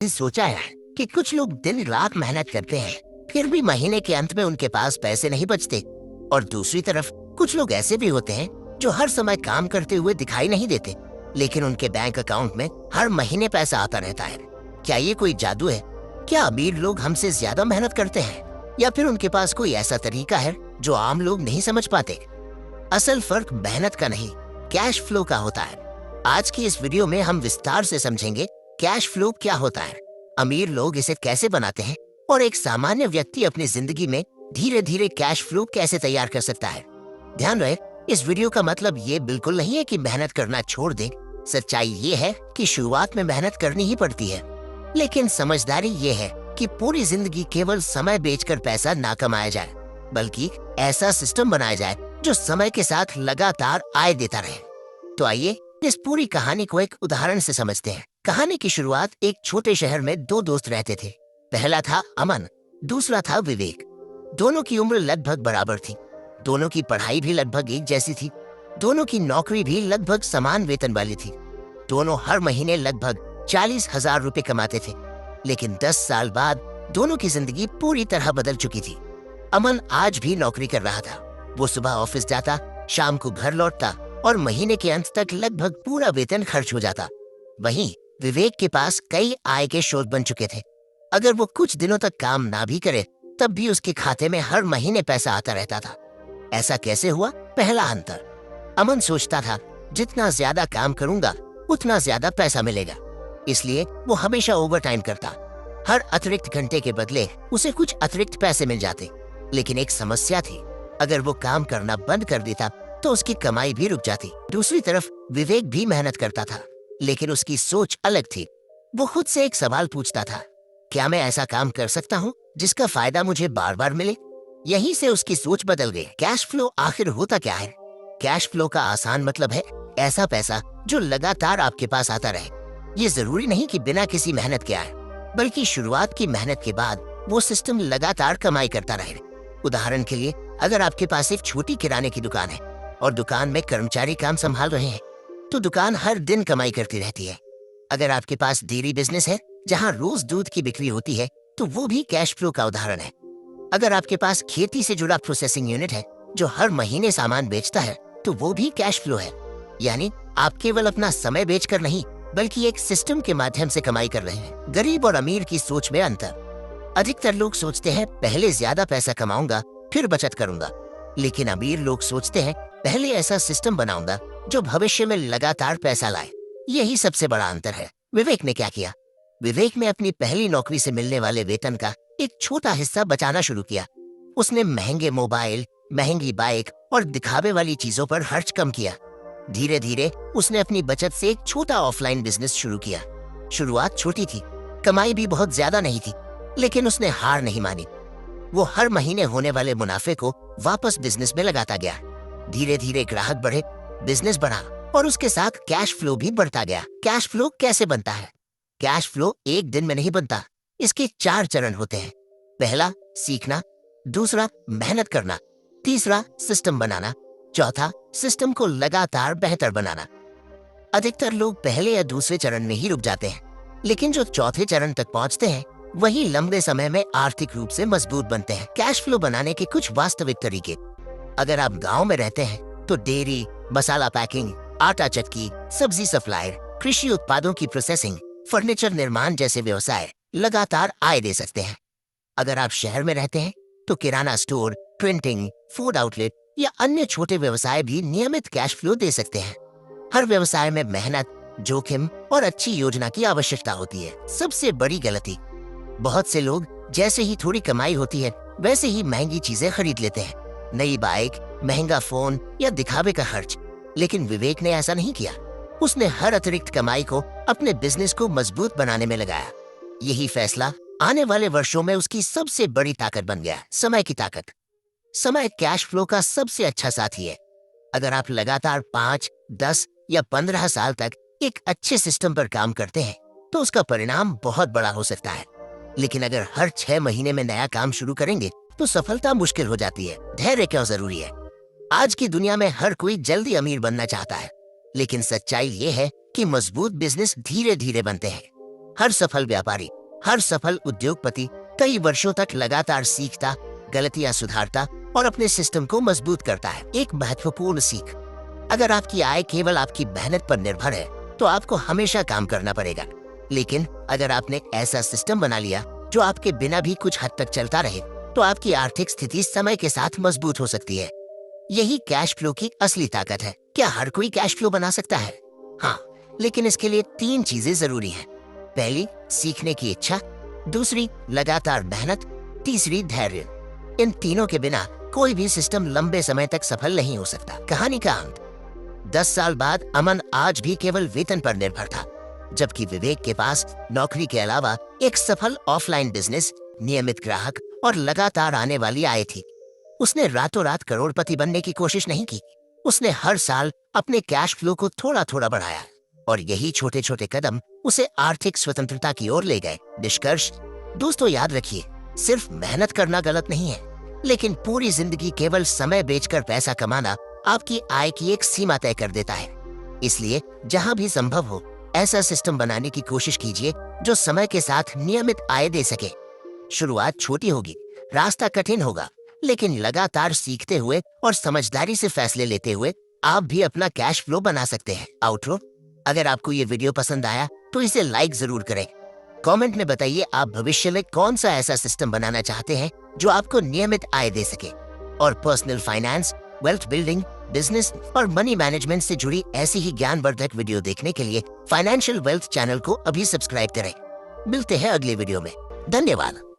सोचा है कि कुछ लोग दिन रात मेहनत करते हैं, फिर भी महीने के अंत में उनके पास पैसे नहीं बचते। और दूसरी तरफ कुछ लोग ऐसे भी होते हैं जो हर समय काम करते हुए दिखाई नहीं देते, लेकिन उनके बैंक अकाउंट में हर महीने पैसा आता रहता है। क्या ये कोई जादू है? क्या अमीर लोग हमसे ज्यादा मेहनत करते हैं, या फिर उनके पास कोई ऐसा तरीका है जो आम लोग नहीं समझ पाते? असल फर्क मेहनत का नहीं, कैश फ्लो का होता है। आज की इस वीडियो में हम विस्तार से समझेंगे कैश फ्लो क्या होता है, अमीर लोग इसे कैसे बनाते हैं, और एक सामान्य व्यक्ति अपनी जिंदगी में धीरे धीरे कैश फ्लो कैसे तैयार कर सकता है। ध्यान रहे, इस वीडियो का मतलब ये बिल्कुल नहीं है कि मेहनत करना छोड़ दें। सच्चाई ये है कि शुरुआत में मेहनत करनी ही पड़ती है, लेकिन समझदारी ये है कि पूरी जिंदगी केवल समय बेचकर पैसा ना कमाया जाए, बल्कि ऐसा सिस्टम बनाया जाए जो समय के साथ लगातार आय देता रहे। तो आइए इस पूरी कहानी को एक उदाहरण से समझते हैं। कहानी की शुरुआत एक छोटे शहर में दो दोस्त रहते थे। पहला था अमन, दूसरा था विवेक। दोनों की उम्र लगभग बराबर थी, दोनों की पढ़ाई भी लगभग एक जैसी थी, दोनों की नौकरी भी लगभग समान वेतन वाली थी। दोनों हर महीने लगभग 40,000 रुपए कमाते थे। लेकिन 10 साल बाद दोनों की जिंदगी पूरी तरह बदल चुकी थी। अमन आज भी नौकरी कर रहा था। वो सुबह ऑफिस जाता, शाम को घर लौटता और महीने के अंत तक लगभग पूरा वेतन खर्च हो जाता। वहीं विवेक के पास कई आय के स्रोत बन चुके थे। अगर वो कुछ दिनों तक काम ना भी करे, तब भी उसके खाते में हर महीने पैसा आता रहता था। ऐसा कैसे हुआ? पहला अंतर, अमन सोचता था जितना ज्यादा काम करूंगा उतना ज्यादा पैसा मिलेगा, इसलिए वो हमेशा ओवर टाइम करता। हर अतिरिक्त घंटे के बदले उसे कुछ अतिरिक्त पैसे मिल जाते। लेकिन एक समस्या थी, अगर वो काम करना बंद कर देता तो उसकी कमाई भी रुक जाती। दूसरी तरफ विवेक भी मेहनत करता था, लेकिन उसकी सोच अलग थी। वो खुद से एक सवाल पूछता था, क्या मैं ऐसा काम कर सकता हूँ जिसका फायदा मुझे बार बार मिले? यहीं से उसकी सोच बदल गई। कैश फ्लो आखिर होता क्या है? कैश फ्लो का आसान मतलब है ऐसा पैसा जो लगातार आपके पास आता रहे। ये जरूरी नहीं कि बिना किसी मेहनत के आए, बल्कि शुरुआत की मेहनत के बाद वो सिस्टम लगातार कमाई करता रहे। उदाहरण के लिए, अगर आपके पास एक छोटी किराने की दुकान है और दुकान में कर्मचारी काम संभाल रहे हैं, तो दुकान हर दिन कमाई करती रहती है। अगर आपके पास डेयरी बिजनेस है जहां रोज दूध की बिक्री होती है, तो वो भी कैश फ्लो का उदाहरण है। अगर आपके पास खेती से जुड़ा प्रोसेसिंग यूनिट है जो हर महीने सामान बेचता है, तो वो भी कैश फ्लो है। यानी आप केवल अपना समय बेचकर नहीं, बल्कि एक सिस्टम के माध्यम से कमाई कर रहे हैं। गरीब और अमीर की सोच में अंतर, अधिकतर लोग सोचते हैं पहले ज्यादा पैसा कमाऊंगा फिर बचत करूंगा, लेकिन अमीर लोग सोचते हैं पहले ऐसा सिस्टम बनाऊंगा जो भविष्य में लगातार पैसा लाए। यही सबसे बड़ा अंतर है। विवेक ने क्या किया? विवेक ने अपनी पहली नौकरी से मिलने वाले वेतन का एक छोटा हिस्सा बचाना शुरू किया। उसने महंगे मोबाइल, महंगी बाइक और दिखावे वाली चीजों पर खर्च कम किया। धीरे धीरे उसने अपनी बचत से एक छोटा ऑफलाइन बिजनेस शुरू किया। शुरुआत छोटी थी, कमाई भी बहुत ज्यादा नहीं थी, लेकिन उसने हार नहीं मानी। वो हर महीने होने वाले मुनाफे को वापस बिजनेस में लगाता गया। धीरे धीरे ग्राहक बढ़े, बिजनेस बढ़ा और उसके साथ कैश फ्लो भी बढ़ता गया। कैश फ्लो कैसे बनता है? कैश फ्लो एक दिन में नहीं बनता, इसके 4 चरण होते हैं। पहला, सीखना। दूसरा, मेहनत करना। तीसरा, सिस्टम बनाना। चौथा, सिस्टम को लगातार बेहतर बनाना। अधिकतर लोग पहले या दूसरे चरण में ही रुक जाते हैं, लेकिन जो चौथे चरण तक पहुंचते हैं वही लंबे समय में आर्थिक रूप से मजबूत बनते हैं। कैश फ्लो बनाने के कुछ वास्तविक तरीके। अगर आप गांव में रहते हैं तो डेयरी, मसाला पैकिंग, आटा चक्की, सब्जी सप्लायर, कृषि उत्पादों की प्रोसेसिंग, फर्नीचर निर्माण जैसे व्यवसाय लगातार आय दे सकते हैं। अगर आप शहर में रहते हैं तो किराना स्टोर, प्रिंटिंग, फूड आउटलेट या अन्य छोटे व्यवसाय भी नियमित कैश फ्लो दे सकते हैं। हर व्यवसाय में मेहनत, जोखिम और अच्छी योजना की आवश्यकता होती है। सबसे बड़ी गलती, बहुत से लोग जैसे ही थोड़ी कमाई होती है वैसे ही महंगी चीजें खरीद लेते हैं, नई बाइक, महंगा फोन या दिखावे का खर्च। लेकिन विवेक ने ऐसा नहीं किया। उसने हर अतिरिक्त कमाई को अपने बिजनेस को मजबूत बनाने में लगाया। यही फैसला आने वाले वर्षों में उसकी सबसे बड़ी ताकत बन गया। समय की ताकत। समय कैश फ्लो का सबसे अच्छा साथी है। अगर आप लगातार 5, 10 या 15 साल तक एक अच्छे सिस्टम पर काम करते हैं, तो उसका परिणाम बहुत बड़ा हो सकता है। लेकिन अगर हर 6 महीने में नया काम शुरू करेंगे तो सफलता मुश्किल हो जाती है। धैर्य क्यों जरूरी है? आज की दुनिया में हर कोई जल्दी अमीर बनना चाहता है, लेकिन सच्चाई ये है कि मजबूत बिजनेस धीरे धीरे बनते हैं। हर सफल व्यापारी, हर सफल उद्योगपति कई वर्षों तक लगातार सीखता, गलतियां सुधारता और अपने सिस्टम को मजबूत करता है। एक महत्वपूर्ण सीख, अगर आपकी आय केवल आपकी मेहनत पर निर्भर है तो आपको हमेशा काम करना पड़ेगा। लेकिन अगर आपने ऐसा सिस्टम बना लिया जो आपके बिना भी कुछ हद तक चलता रहे, तो आपकी आर्थिक स्थिति समय के साथ मजबूत हो सकती है। यही कैश फ्लो की असली ताकत है। क्या हर कोई कैश फ्लो बना सकता है? हाँ, लेकिन इसके लिए 3 चीजें जरूरी हैं। पहली, सीखने की इच्छा, दूसरी, लगातार मेहनत, तीसरी, धैर्य। इन तीनों के बिना कोई भी सिस्टम लंबे समय तक सफल नहीं हो सकता। कहानी का अंत। 10 साल बाद अमन आज भी केवल वेतन पर निर्भर था, जबकि विवेक के पास नौकरी के अलावा एक सफल ऑफलाइन बिजनेस, नियमित ग्राहक और लगातार आने वाली आय थी। उसने रातों रात करोड़पति बनने की कोशिश नहीं की। उसने हर साल अपने कैश फ्लो को थोड़ा थोड़ा बढ़ाया और यही छोटे छोटे कदम उसे आर्थिक स्वतंत्रता की ओर ले गए। निष्कर्ष, दोस्तों याद रखिए, सिर्फ मेहनत करना गलत नहीं है, लेकिन पूरी जिंदगी केवल समय बेचकर पैसा कमाना आपकी आय की एक सीमा तय कर देता है। इसलिए जहां भी संभव हो, ऐसा सिस्टम बनाने की कोशिश कीजिए जो समय के साथ नियमित आय दे सके। शुरुआत छोटी होगी, रास्ता कठिन होगा, लेकिन लगातार सीखते हुए और समझदारी से फैसले लेते हुए आप भी अपना कैश फ्लो बना सकते हैं। आउटरो, अगर आपको ये वीडियो पसंद आया तो इसे लाइक जरूर करें। कमेंट में बताइए आप भविष्य में कौन सा ऐसा सिस्टम बनाना चाहते हैं जो आपको नियमित आय दे सके। और personal finance, wealth building, business और मनी मैनेजमेंट से जुड़ी ऐसी ही ज्ञानवर्धक वीडियो देखने के लिए फाइनेंशियल वेल्थ चैनल को अभी सब्सक्राइब करें। मिलते हैं अगले वीडियो में। धन्यवाद।